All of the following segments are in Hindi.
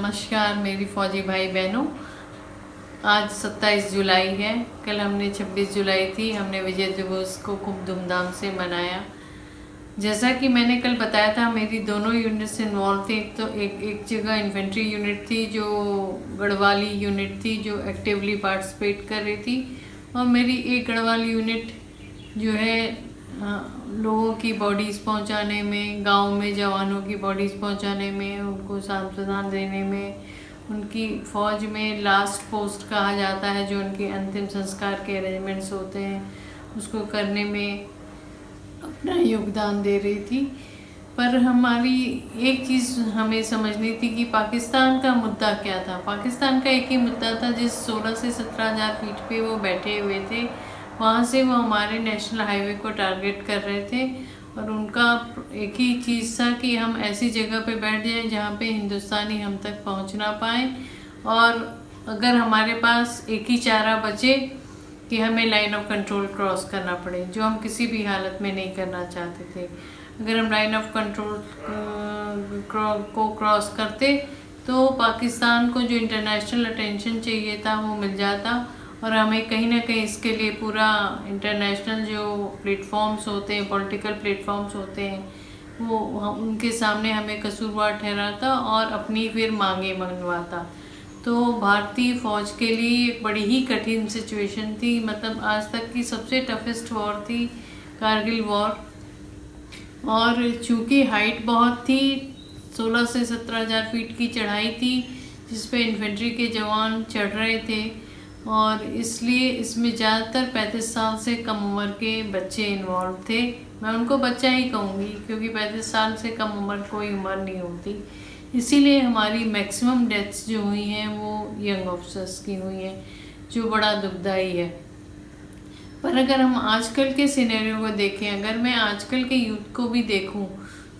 नमस्कार मेरी फौजी भाई बहनों। आज 27 जुलाई है। कल हमने 26 जुलाई थी, हमने विजय दिवस को खूब धूमधाम से मनाया। जैसा कि मैंने कल बताया था, मेरी दोनों यूनिट्स इन्वॉल्व थी। एक तो एक जगह इन्फेंट्री यूनिट थी, जो गढ़वाली यूनिट थी, जो एक्टिवली पार्टिसिपेट कर रही थी, और मेरी एक गढ़वाली यूनिट जो है लोगों की बॉडीज़ पहुंचाने में, गांव में जवानों की बॉडीज़ पहुंचाने में, उनको सांत्वना देने में, उनकी फ़ौज में लास्ट पोस्ट कहा जाता है, जो उनके अंतिम संस्कार के अरेंजमेंट्स होते हैं, उसको करने में अपना योगदान दे रही थी। पर हमारी एक चीज़ हमें समझनी थी कि पाकिस्तान का मुद्दा क्या था। पाकिस्तान का एक ही मुद्दा था, जिस 16 से 17,000 फीट पे वो बैठे हुए थे, वहाँ से वो हमारे नेशनल हाईवे को टारगेट कर रहे थे। और उनका एक ही चीज़ था कि हम ऐसी जगह पे बैठ जाएं जहाँ पे हिंदुस्तानी हम तक पहुँच ना पाए, और अगर हमारे पास एक ही चारा बचे कि हमें लाइन ऑफ कंट्रोल क्रॉस करना पड़े, जो हम किसी भी हालत में नहीं करना चाहते थे। अगर हम लाइन ऑफ कंट्रोल को क्रॉस करते तो पाकिस्तान को जो इंटरनेशनल अटेंशन चाहिए था वो मिल जाता, और हमें कहीं ना कहीं इसके लिए पूरा इंटरनेशनल जो प्लेटफॉर्म्स होते हैं, पॉलिटिकल प्लेटफॉर्म्स होते हैं, वो उनके सामने हमें कसूरवार ठहराता और अपनी फिर मांगे मनवाता। तो भारतीय फ़ौज के लिए एक बड़ी ही कठिन सिचुएशन थी। मतलब आज तक की सबसे टफेस्ट वॉर थी कारगिल वॉर। और चूँकि हाइट बहुत थी, 16 से 17,000 फीट की चढ़ाई थी, जिस पे इन्फेंट्री के जवान चढ़ रहे थे, और इसलिए इसमें ज़्यादातर 35 साल से कम उम्र के बच्चे इन्वॉल्व थे। मैं उनको बच्चा ही कहूँगी, क्योंकि 35 साल से कम उम्र कोई उम्र नहीं होती। इसीलिए हमारी मैक्सिमम डेथ्स जो हुई हैं वो यंग ऑफिसर्स की हुई हैं, जो बड़ा दुखदाई है। पर अगर हम आजकल के सिनेरियो को देखें, अगर मैं आजकल के यूथ को भी देखूं,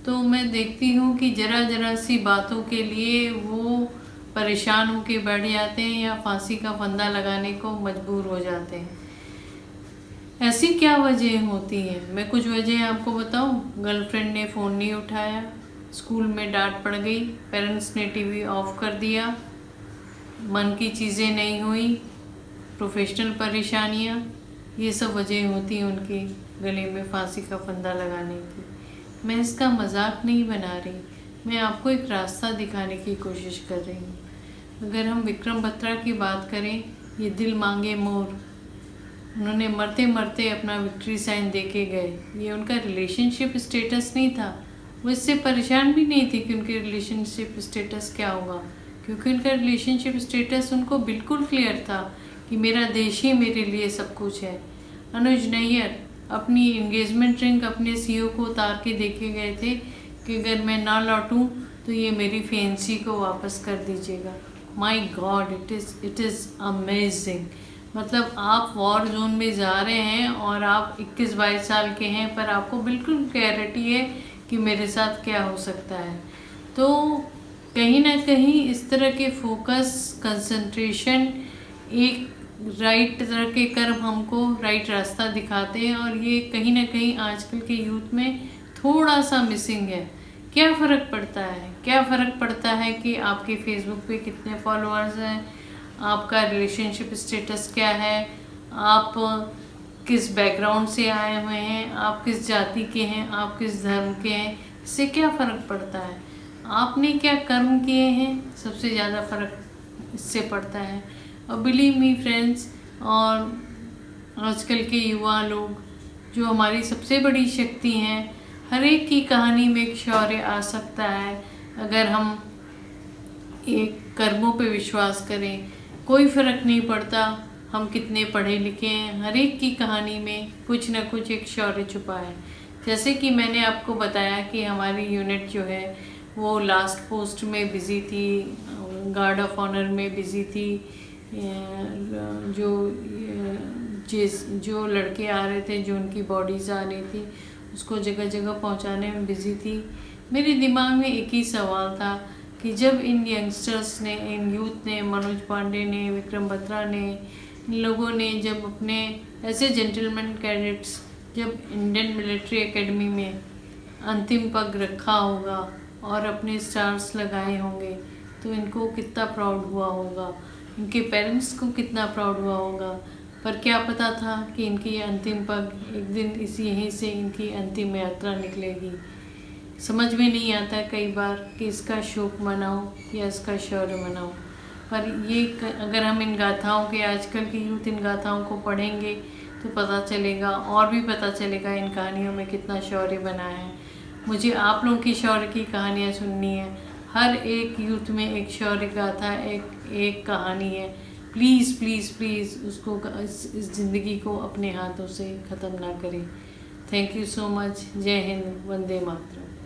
तो मैं देखती हूं कि ज़रा ज़रा सी बातों के लिए वो परेशान होकर बैठ जाते हैं या फांसी का फंदा लगाने को मजबूर हो जाते हैं। ऐसी क्या वजह होती हैं? मैं कुछ वजह आपको बताऊं। गर्लफ्रेंड ने फ़ोन नहीं उठाया, स्कूल में डांट पड़ गई, पेरेंट्स ने टीवी ऑफ कर दिया, मन की चीज़ें नहीं हुई, प्रोफेशनल परेशानियां, ये सब वजह होती हैं उनके गले में फांसी का फंदा लगाने की। मैं इसका मजाक नहीं बना रही, मैं आपको एक रास्ता दिखाने की कोशिश कर रही हूँ। अगर हम विक्रम बत्रा की बात करें, ये दिल मांगे मोर, उन्होंने मरते मरते अपना विक्ट्री साइन दे के गए। ये उनका रिलेशनशिप स्टेटस नहीं था, वो इससे परेशान भी नहीं थे कि उनके रिलेशनशिप स्टेटस क्या होगा, क्योंकि उनका रिलेशनशिप स्टेटस उनको बिल्कुल क्लियर था कि मेरा देश ही मेरे लिए सब कुछ है। अनुज नैयर अपनी एंगेजमेंट रिंग अपने सीईओ को उतार के देखे गए थे कि अगर मैं ना लौटूं तो ये मेरी फैंसी को वापस कर दीजिएगा। माई गॉड, इट इज़ अमेजिंग। मतलब आप वॉर जोन में जा रहे हैं और आप 21-22 साल के हैं, पर आपको बिल्कुल क्लैरिटी है कि मेरे साथ क्या हो सकता है। तो कहीं ना कहीं इस तरह के फोकस, कंसंट्रेशन, एक राइट तरह के कर्म हमको राइट रास्ता दिखाते हैं, और ये कहीं ना कहीं आजकल के यूथ में थोड़ा सा मिसिंग है। क्या फ़र्क पड़ता है? क्या फ़र्क पड़ता है कि आपके फेसबुक पे कितने फॉलोअर्स हैं, आपका रिलेशनशिप स्टेटस क्या है, आप किस बैकग्राउंड से आए हुए हैं, आप किस जाति के हैं, आप किस धर्म के हैं, इससे क्या फ़र्क पड़ता है? आपने क्या कर्म किए हैं, सबसे ज़्यादा फ़र्क इससे पड़ता है। और बिलीव मी फ्रेंड्स, और आजकल के युवा लोग जो हमारी सबसे बड़ी शक्ति हैं, हर एक की कहानी में एक शौर्य आ सकता है अगर हम एक कर्मों पे विश्वास करें। कोई फ़र्क नहीं पड़ता हम कितने पढ़े लिखे हैं, हर एक की कहानी में कुछ ना कुछ एक शौर्य छुपा है। जैसे कि मैंने आपको बताया कि हमारी यूनिट जो है वो लास्ट पोस्ट में बिज़ी थी, गार्ड ऑफ ऑनर में बिज़ी थी, जो लड़के आ रहे थे, जो उनकी बॉडीज़ आ रही थी, उसको जगह जगह पहुंचाने में बिज़ी थी। मेरे दिमाग में एक ही सवाल था कि जब इन यंगस्टर्स ने, इन यूथ ने, मनोज पांडे ने, विक्रम बत्रा ने, इन लोगों ने जब अपने ऐसे जेंटलमैन कैडेट्स जब इंडियन मिलिट्री एकेडमी में अंतिम पग रखा होगा और अपने स्टार्स लगाए होंगे, तो इनको कितना प्राउड हुआ होगा, इनके पेरेंट्स को कितना प्राउड हुआ होगा। पर क्या पता था कि इनकी अंतिम पग एक दिन इसी यहीं से इनकी अंतिम यात्रा निकलेगी। समझ में नहीं आता कई बार कि इसका शोक मनाओ या इसका शौर्य मनाओ। पर ये अगर हम इन गाथाओं के, आजकल की यूथ इन गाथाओं को पढ़ेंगे तो पता चलेगा, और भी पता चलेगा इन कहानियों में कितना शौर्य बना है। मुझे आप लोगों की शौर्य की कहानियाँ सुननी है। हर एक यूथ में एक शौर्य गाथा, एक कहानी है। प्लीज़ प्लीज़ प्लीज़ उसको, इस ज़िंदगी को अपने हाथों से ख़त्म ना करें। Thank you so much. जय हिंद, वंदे मातरम।